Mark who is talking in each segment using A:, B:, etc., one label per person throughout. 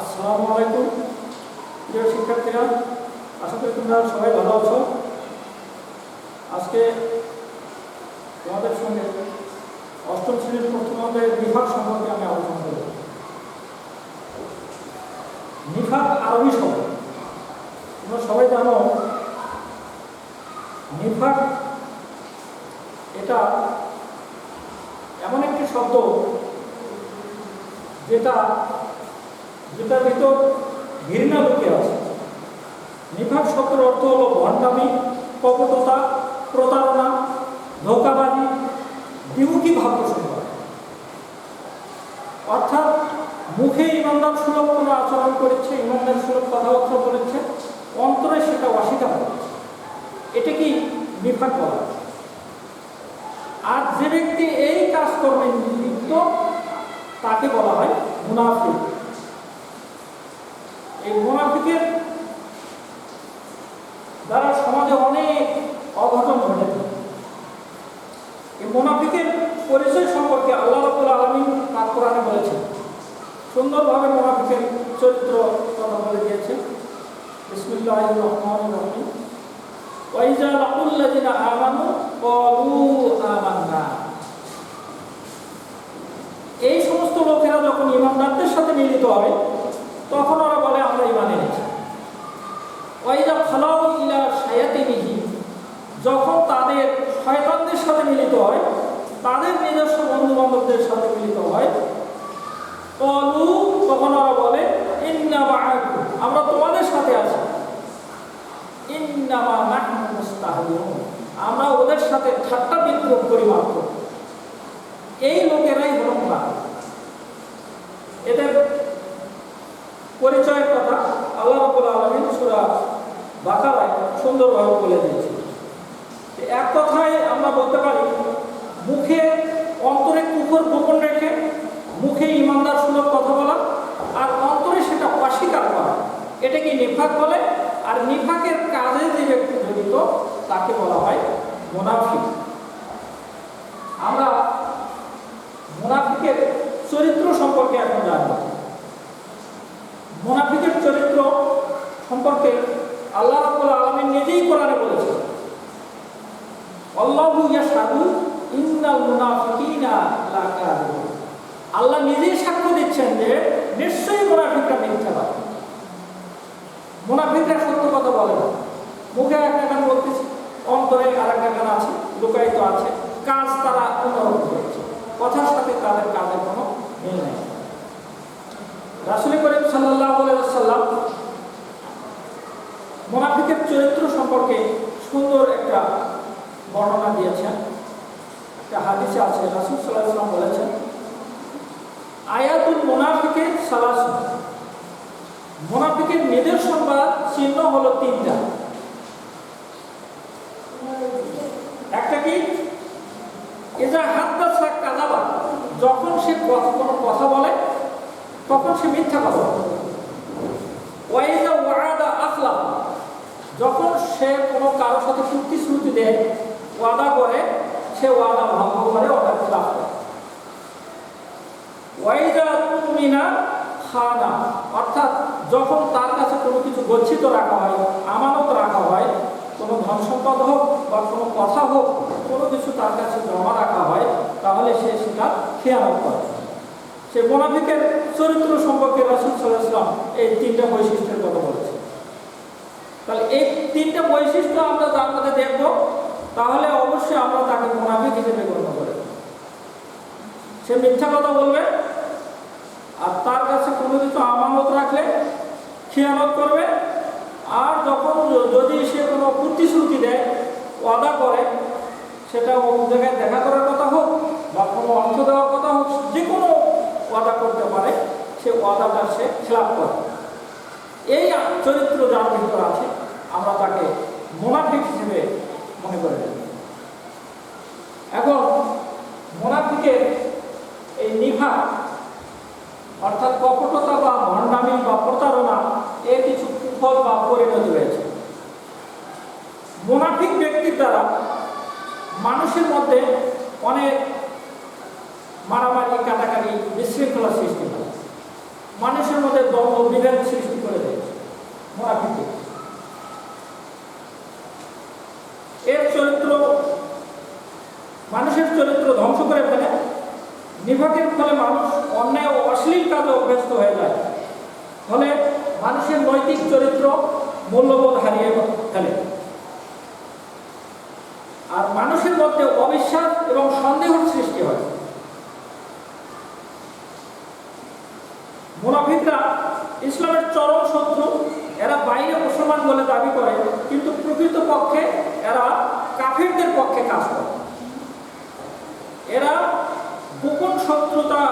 A: আসসালামু আলাইকুম প্রিয় শিক্ষার্থীরা, আশা করি তোমরা সবাই ভালো আছো। আজকে তোমাদের সঙ্গে অষ্টম শ্রেণীর প্রথম অধ্যায়ের নিফাক সম্পর্কে আমি আলোচনা করব। নিফাক আরবি শব্দ, তোমরা সবাই জানো নিফাক এটা এমন একটি শব্দ যেটার ভিতর ঘৃণা লুকে আছে। নিফাক শব্দের অর্থ হলো ভণ্ডামি, কপটতা, প্রতারণা, ধোঁকাবাজি, দ্বিমুখী ভাব পোষণ করা। অর্থাৎ মুখে ইমানদার সুলভ কোনো আচরণ করেছে, ইমানদার সুলভ কথাবার্তা বলেছে, অন্তরে সেটা অস্বীকার করেছে, এটা কি নিফাক বলা। আর যে ব্যক্তি এই কাজকর্মে লিপ্ত তাকে বলা হয় মুনাফিক। এই মুনাফিকের দ্বারা সমাজে অনেক অঘটন ঘটে। এই মুনাফিকের পরিচয় সম্পর্কে আল্লাহ রাব্বুল আলামিন তার কোরআনে বলেছেন, সুন্দরভাবে মুনাফিকের চরিত্র কথা বলে দিয়েছেন। বিসমিল্লাহির রহমানির রহিম। ওয়া ইযা লাকুল্লাযিনা আমানু ক্বালু আমান্না। এই সমস্ত লোকেরা যখন ইমানদারদের সাথে মিলিত হবে তখন ওরা বলে আমরা ঈমান এনেছি। ওয়া ইযা খালাউ ইলা শায়াতিনিহি, যখন তাদের শয়তানদের সাথে মিলিত হয়, তাদের নিজস্ব বন্ধু বান্ধবদের সাথে মিলিত হয়, ক্বালু, তখন ওরা বলে ইন্না মাআকুম, আমরা তোমাদের সাথে আছি। ইন্নামা নাহনু মুস্তাহজিউন, আমরা ওদের সাথে ঠাট্টা বিদ্রূপ করি মাত্র। এই লোকেরাই হলো মুনাফিক। এদের পরিচয়ের কথা আল্লাহ রাব্বুল আলামিন সূরা বাকারায় সুন্দরভাবে বলে দিয়েছেন। এক কথায় আমরা বলতে পারি, মুখে অন্তরে কুফর গোপন রেখে মুখে ইমানদার সুলভ কথা বলা আর অন্তরে সেটা অস্বীকার করা, এটাকে নিফাক বলে। আর নিফাকের কাজে যে ব্যক্তি জড়িত তাকে বলা হয় মুনাফিক। আমরা মুনাফিকের চরিত্র সম্পর্কে এখন জানব। মুনাফিকের চরিত্র সম্পর্কে আল্লাহ রাব্বুল আলামিন নিজেই কোরআনে বলেছেন, আল্লাহু ইয়াশহাদু ইন্নাল মুনাফিকিনা লাকাযিবুন। আল্লাহ নিজেই সাক্ষ্য দিচ্ছেন যে নিশ্চয়ই মুনাফিকরা মিথ্যাবাদী। মুনাফিকরা সত্য কথা বলে না, মুখে একটা গান বলতেছে, অন্তরে আরেকটা গান আছে, লুকায়িত আছে, কাজ তারা অন্যরকম করছে, কথার সাথে তাদের কাজের কোনো মিল নেই। রাসূল করিম সাল্লাল্লাহু আলাইহি ওয়াসাল্লাম মুনাফিকের চরিত্র সম্পর্কে সুন্দর একটা বর্ণনা দিয়েছেন। একটা হাদিসে আছে, রাসূল সাল্লাল্লাহু আলাইহি ওয়াসাল্লাম বলেছেন, আয়াতুল মুনাফিকে সালাসুন, মুনাফিকের নিদর্শন বা চিহ্ন হলো তিনটা। একটা কি, ইজা হাদ্দাসা কাযাবা, যখন সে কোনো কথা বলে তখন সে মিথ্যা কথা বলে। ওয়া ইজা ওয়াআদা আখলাফ, যখন সে কোনো কারোর সাথে চুক্তি দেয়, ওয়াদা করে, সে ওয়াদা ভঙ্গ করে, ওয়াদা খিলাফ করে। ওয়া ইজা তুমিনা খানা, অর্থাৎ যখন তার কাছে কোনো কিছু গচ্ছিত রাখা হয়, আমানত রাখা হয়, কোনো ধন সম্পদ হোক বা কোনো কথা হোক, কোনো কিছু তার কাছে জমা রাখা হয়, তাহলে সে সেটা খেয়ানত করে। সে মুনাফিকের চরিত্র সম্পর্কে রাসূল সাল্লাল্লাহু আলাইহি ওয়াসাল্লাম এই তিনটা বৈশিষ্ট্যের কথা বলেছে। তাহলে এই তিনটা বৈশিষ্ট্য আমরা যার মধ্যে দেখব, তাহলে অবশ্যই আমরা তাকে মুনাফিক হিসেবে গণ্য করব। সে মিথ্যা কথা বলবে, আর তার কাছে কোনো কিছু আমানত রাখলে খেয়ানত করবে, আর যখন যদি সে কোনো প্রতিশ্রুতি দেয়, ওয়াদা করে, সেটা অন্য জায়গায় দেখা করার কথা হোক বা কোনো অর্থ দেওয়ার কথা হোক, যে কোনো ওয়াদা করতে পারে, সে ওয়াদাটা সে খেলাপ করে। এই চরিত্র যার ভিতর আছে আমরা তাকে মুনাফিক হিসেবে মনে করে নেব। এখন মুনাফিকের এই নিফাক অর্থাৎ কপটতা বা ভণ্ডামি বা প্রতারণা, এর কিছু কুফল বা পরিণতি রয়েছে। মুনাফিক ব্যক্তির দ্বারা মানুষের মধ্যে অনেক মারামারি, কাটাকাটি, বিশৃঙ্খলা সৃষ্টি হয়। মানুষের মধ্যে দ্বন্দ্ব বিভেদ সৃষ্টি করে দেয় মুনাফিক। এর চরিত্র মানুষের চরিত্র ধ্বংস করে ফেলে। নিফাকের ফলে মানুষ অন্যায় ও অশ্লীল কাজে অভ্যস্ত হয়ে যায়, ফলে মানুষের নৈতিক চরিত্র মূল্যবোধ হারিয়ে ফেলে। আর মানুষের মধ্যে অবিশ্বাস এবং সন্দেহের সৃষ্টি হয়। মুনাফিকরা ইসলামের চরম শত্রু। এরা বাইরে মুসলমান বলে দাবি করে, কিন্তু প্রকৃত পক্ষে এরা কাফিরদের পক্ষে কাজ করে। এরা গোপন শত্রুতা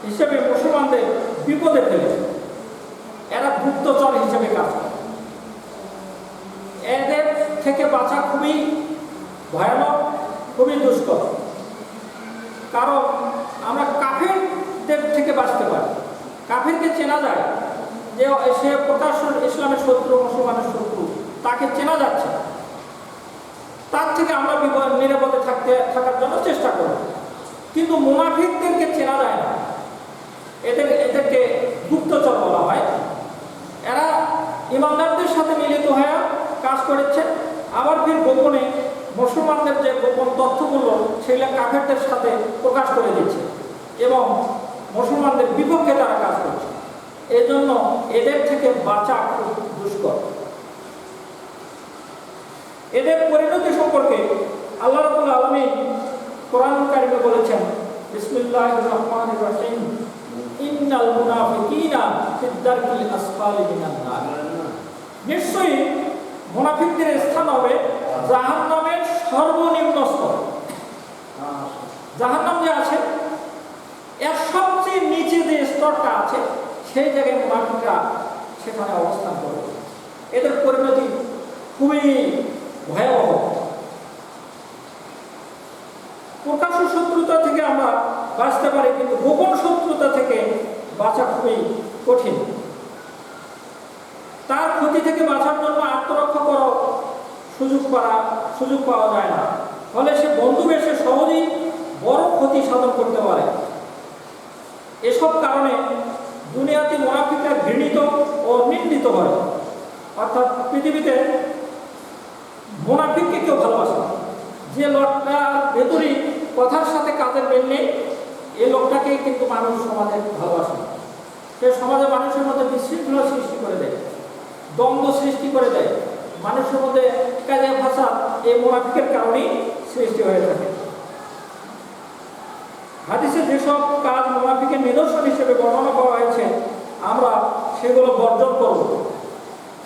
A: হিসেবে মুসলমানদের বিপদে ফেলে। এরা গুপ্তচর হিসেবে কাজ করে। এদের থেকে বাঁচা খুবই ভয়ানক, খুবই দুষ্কর। কারণ আমরা কাফিরদের থেকে বাঁচতে পারি। কাফিরকে চেনা যায় যে সে প্রকাশ্য ইসলামের শত্রু, মুসলমানের শত্রু, তাকে চেনা যাচ্ছে। তার থেকে আমরা নিরাপদে থাকার জন্য চেষ্টা করব। কিন্তু মুনাফিকদেরকে চেনা যায় না। এদেরকে গুপ্তচর বলা হয়। এরা ইমানদারদের সাথে মিলিত হয়ে কাজ করেছে, আবার ফির গোপনে মুসলমানদের যে গোপন তথ্যগুলো সেগুলো কাফেরদের সাথে প্রকাশ করে দিচ্ছে এবং মুসলমানদের বিপক্ষে তারা কাজ করছে। এজন্য এদের থেকে বাঁচা খুব দুষ্কর। এদের পরিণতি সম্পর্কে আল্লাহ রাব্বুল আলামিন কোরআন কারিমে বলেছেন, বিসমিল্লাহির রহমানির রহিম, ইন্নাল মুনাফিকিনা ফিদ দারকিল আসফালি মিনান নার। নিশ্চয়ই মুনাফিকদের স্থান হবে জাহান্নামের সর্বনিম্ন স্তর। জাহান্নাম যে আছে এর সবচেয়ে নিচে যে স্তরটা আছে সেই জায়গায় মুনাফিকরা সেখানে অবস্থান করবে। এদের পরিণতি খুবই ভয়াবহ। প্রকাশ্য শত্রুতা থেকে আমরা বাঁচতে পারি, কিন্তু গোপন শত্রুতা থেকে বাঁচা খুবই কঠিন। তার ক্ষতি থেকে বাঁচার জন্য আত্মরক্ষা করার সুযোগ পাওয়া যায় না, ফলে সে বন্ধু বেশে সহজেই বড় ক্ষতি সাধন করতে পারে। এসব কারণে দুনিয়াতে মুনাফিকরা ঘৃণিত ও নিন্দিত হয়। অর্থাৎ পৃথিবীতে মুনাফিককে কেউ ভালোবাসে না। যে লোকটার ভেতরই কথার সাথে কাজের মিল নেই, এই লোকটাকে কিন্তু মানুষ সমাজে ভালোবাসে না। সে সমাজে মানুষের মধ্যে বিশৃঙ্খলা সৃষ্টি করে দেয়, দ্বন্দ্ব সৃষ্টি করে দেয়। মানুষের মধ্যে কাজে ভাষা এই মুনাফিকের কারণেই সৃষ্টি হয়ে থাকে। হাদিসে যেসব কাজ মুনাফিকের নিদর্শন হিসেবে বর্ণনা করা হয়েছে আমরা সেগুলো বর্জন করব।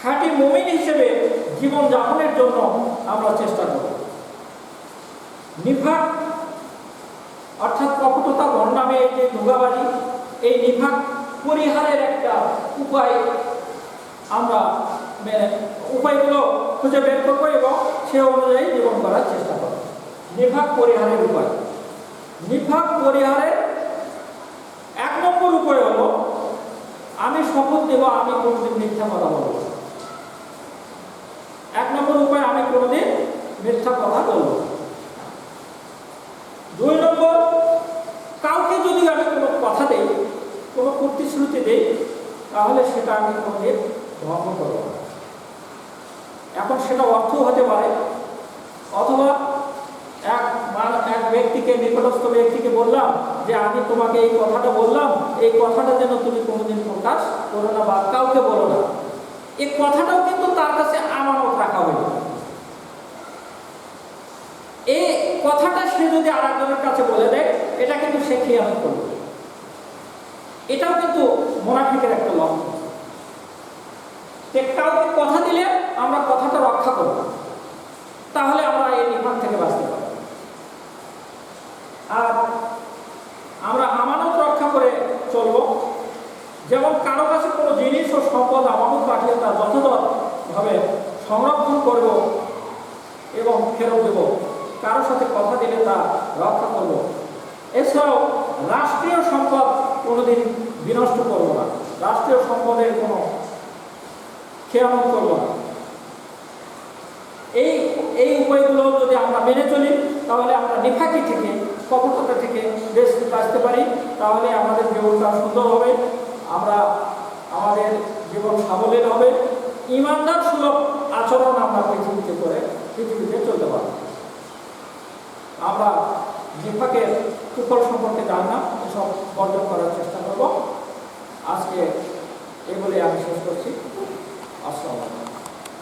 A: খাঁটি মুমিন হিসেবে জীবন যাপনের জন্য আমরা চেষ্টা করব। নিফাক অর্থাৎ কপটতা, ভণ্ডামি, এই যে ধোঁকাবাজি, এই নিফাক পরিহারের একটা উপায় আমরা উপায়গুলো খুঁজে বের করবো এবং সে অনুযায়ী জীবন করার চেষ্টা করব। নিফাক পরিহারের উপায়। নিফাক পরিহারের 1 নম্বর উপায় হলো, আমি শপথ দেব আমি কোনোদিন মিথ্যা কথা বলব। 1 নম্বর উপায়, আমি কোনোদিন মিথ্যা কথা বলব। 2 নম্বর, কাউকে যদি আমি কোনো কথা দেই, কোনো প্রতিশ্রুতি দেই, তাহলে সেটা আমি কোনোদিন ভঙ্গ করব না। এখন সেটা অর্থ হতে পারে, অথবা এক ব্যক্তিকে, নিকটস্থ ব্যক্তিকে বললাম যে আমি তোমাকে এই কথাটা বললাম, এই কথাটা যেন তুমি কোনোদিন প্রকাশ করো না বা কাউকে বলো না। এই কথাটাও কিন্তু তার কাছে আমানত রাখা হইল। এই কথাটা সে যদি আরেকজনের কাছে বলে দেয়, এটা কিন্তু সে খিয়ানত করবে। এটাও কিন্তু মুনাফিকের একটা লক্ষণ। কাউকে কথা দিলে আমরা কথাটা রক্ষা করব, তাহলে আমরা এই নিফাক থেকে বাঁচতে পারি। আর আমরা আমানত রক্ষা করে চলব। যেমন কারো কাছে কোনো জিনিস ও সম্পদ আমানত রাখলে তা যথাযথভাবে সংরক্ষণ করব এবং ফেরত দেব। কারোর সাথে কথা দিলে তা রক্ষা করব। এছাড়াও রাষ্ট্রীয় সম্পদ কোনোদিন বিনষ্ট করব না, রাষ্ট্রীয় সম্পদের কোনো খেয়ানত করব না। এই উপায়গুলো যদি আমরা মেনে চলি, তাহলে আমরা নিফাকি থেকে, কপটতা থেকে বাঁচতে পারি। তাহলে আমাদের জীবনটা সুন্দর হবে। আমরা আমাদের জীবন সাবলীল হবে, ইমানদার সুলভ আচরণ আমরা পৃথিবীতে চলতে পারব। আমরা নিফাকের কুফল সম্পর্কে জানি না, এসব বর্জন করার চেষ্টা করব। আজকে এগুলি আমি শেষ করছি। আসসালামু আলাইকুম।